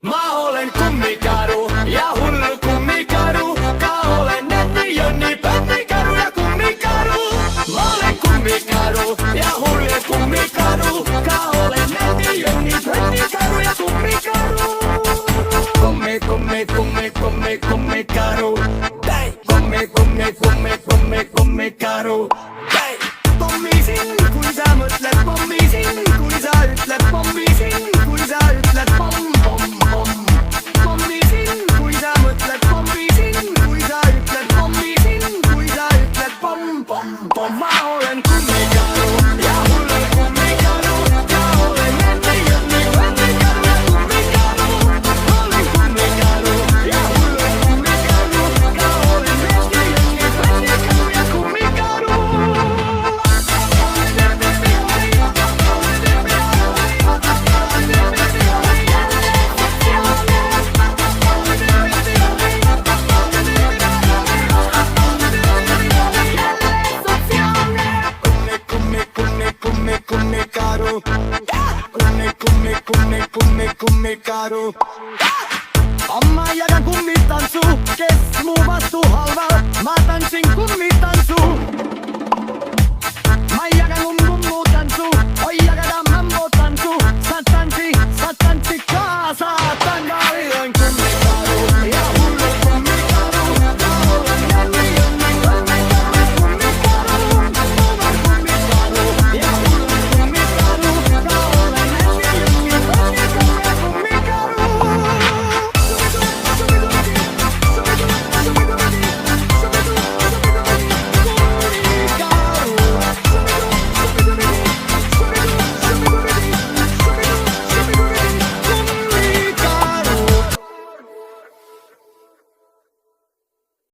Mä olen kummikaru ja hullu kummikaru. Ka olen netti, jonni, pönnikaru ja kummikaru. Mä olen kummikaru ja hullu kummikaru. Ka olen netti, jonni, pönnikaru ja kummikaru. Kummikaru. Kummikaru. Pommisin, kui sa mõtled, pommisin, kui sa ütled, pommisin, kui sa ütled pomm, pomm, pomm. Pommisin, kui sa mõtled, pommisin, kui sa ütled, pommisin, kui sa ütled pomm, pomm, pomm. Ma olen kummikaru ja hullu kummikaru. Ja olen nende jõnni kummikaru ja kummikaru. Ma olen kummikaru ja hullu kummikaru. Ja olen nende jõnni kummikaru ja kummikaru. Kummikaru. Amma jagan kummitantsu, kes mu vastu halval, ma tantsin kummitantsu.